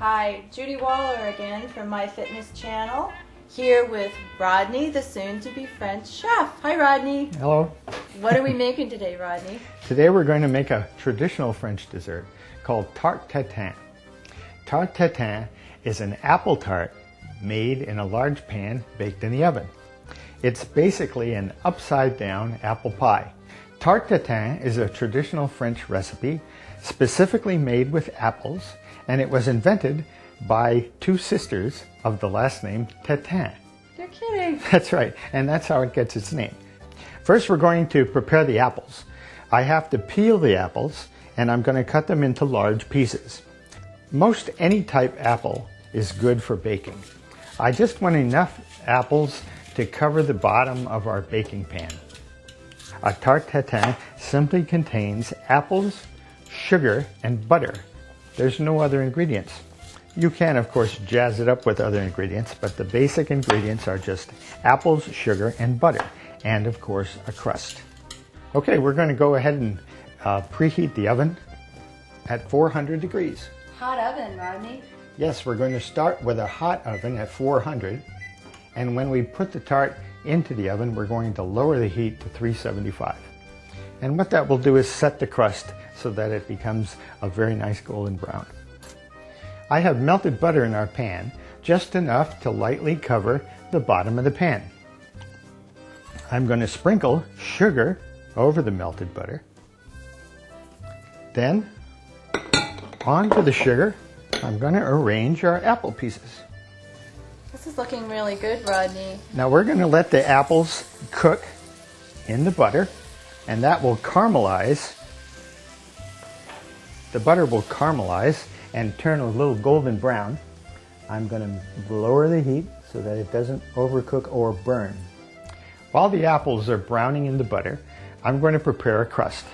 Hi, Judy Waller again from My Fitness Channel, here with Rodney, the soon-to-be French chef. Hi, Rodney. Hello. What are we making today, Rodney? Today we're going to make a traditional French dessert called Tarte Tatin. Tarte Tatin is an apple tart made in a large pan baked in the oven. It's basically an upside-down apple pie. Tarte Tatin is a traditional French recipe specifically made with apples, and it was invented by two sisters of the last name Tatin. You're kidding. That's right, and that's how it gets its name. First, we're going to prepare the apples. I have to peel the apples, and I'm going to cut them into large pieces. Most any type apple is good for baking. I just want enough apples to cover the bottom of our baking pan. A tarte tatin simply contains apples, sugar, and butter. There's no other ingredients. You can, of course, jazz it up with other ingredients, but the basic ingredients are just apples, sugar, and butter, and of course, a crust. Okay, we're going to go ahead and preheat the oven at 400 degrees. Hot oven, Rodney. Yes, we're going to start with a hot oven at 400, and when we put the tart into the oven, we're going to lower the heat to 375. And what that will do is set the crust so that it becomes a very nice golden brown. I have melted butter in our pan, just enough to lightly cover the bottom of the pan. I'm going to sprinkle sugar over the melted butter. Then, onto the sugar, I'm going to arrange our apple pieces. This is looking really good, Rodney. Now we're going to let the apples cook in the butter, and that will caramelize. The butter will caramelize and turn a little golden brown. I'm going to lower the heat so that it doesn't overcook or burn. While the apples are browning in the butter, I'm going to prepare a crust.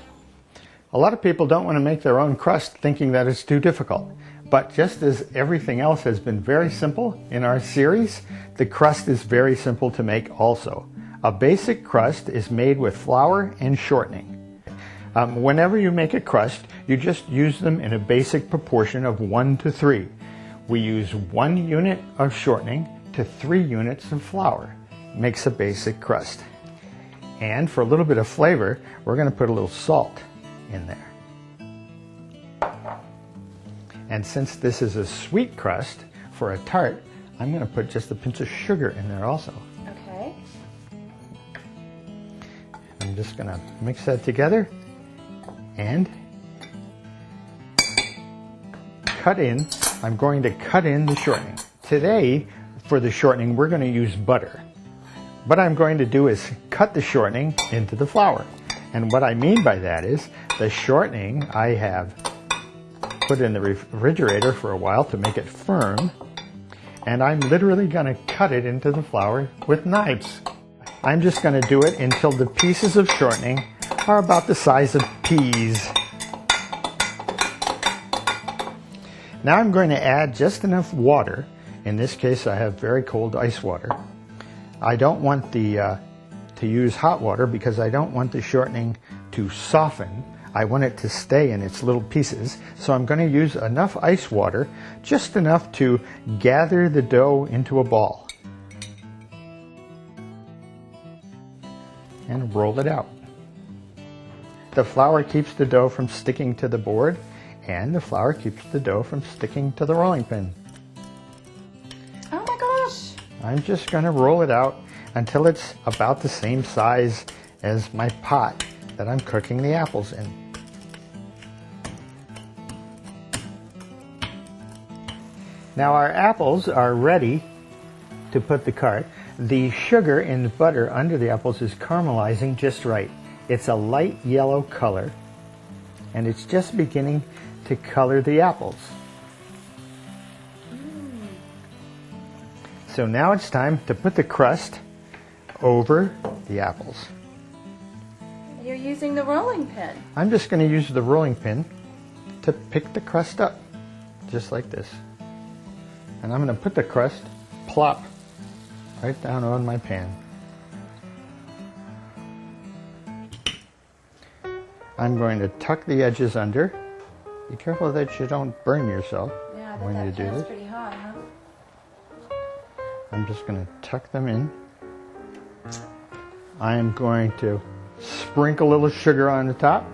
A lot of people don't want to make their own crust thinking that it's too difficult. But just as everything else has been very simple in our series, the crust is very simple to make also. A basic crust is made with flour and shortening. Whenever you make a crust, you just use them in a basic proportion of 1 to 3. We use 1 unit of shortening to 3 units of flour. It makes a basic crust. And for a little bit of flavor, we're going to put a little salt in there. And since this is a sweet crust for a tart, I'm going to put just a pinch of sugar in there also. Okay. I'm just going to mix that together and I'm going to cut in the shortening. Today, for the shortening, we're going to use butter. What I'm going to do is cut the shortening into the flour. And what I mean by that is the shortening I have put in the refrigerator for a while to make it firm, and I'm literally going to cut it into the flour with knives. I'm just going to do it until the pieces of shortening are about the size of peas. Now I'm going to add just enough water. In this case, I have very cold ice water. I don't want to use hot water because I don't want the shortening to soften. I want it to stay in its little pieces, so I'm going to use enough ice water, just enough to gather the dough into a ball. And roll it out. The flour keeps the dough from sticking to the board, and the flour keeps the dough from sticking to the rolling pin. Oh my gosh! I'm just going to roll it out until it's about the same size as my pot that I'm cooking the apples in. Now our apples are ready to put the cart. The sugar in the butter under the apples is caramelizing just right. It's a light yellow color, and it's just beginning to color the apples. So now it's time to put the crust over the apples. You're using the rolling pin. I'm just going to use the rolling pin to pick the crust up, just like this. And I'm going to put the crust plop right down on my pan. I'm going to tuck the edges under. Be careful that you don't burn yourself. Yeah, I bet when you that do pan's this. pretty hot, huh? I'm just going to tuck them in. I am going to sprinkle a little sugar on the top.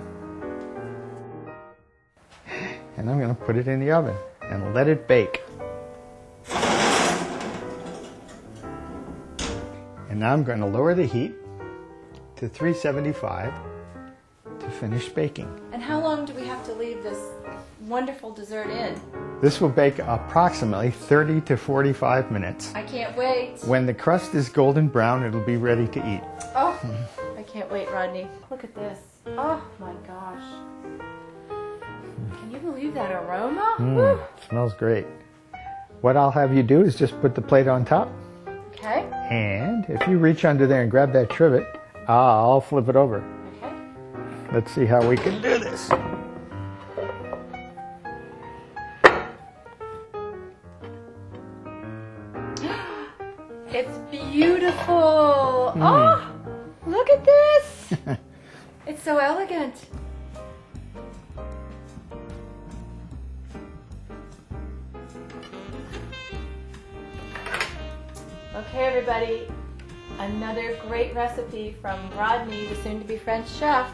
And I'm going to put it in the oven and let it bake. And now I'm going to lower the heat to 375 to finish baking. And how long do we have to leave this wonderful dessert in? This will bake approximately 30 to 45 minutes. I can't wait. When the crust is golden brown, it'll be ready to eat. Oh, I can't wait, Rodney. Look at this. Oh my gosh. Can you believe that aroma? Woo. Smells great. What I'll have you do is just put the plate on top. Okay. And if you reach under there and grab that trivet, I'll flip it over. Okay. Let's see how we can do this. It's beautiful. Oh, look at this. It's so elegant. Okay, everybody, another great recipe from Rodney, the soon-to-be French chef.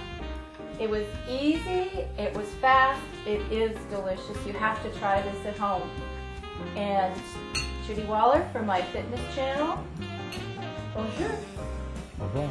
It was easy, it was fast, it is delicious. You have to try this at home. And Judy Waller from my fitness channel. Bonjour. Au revoir.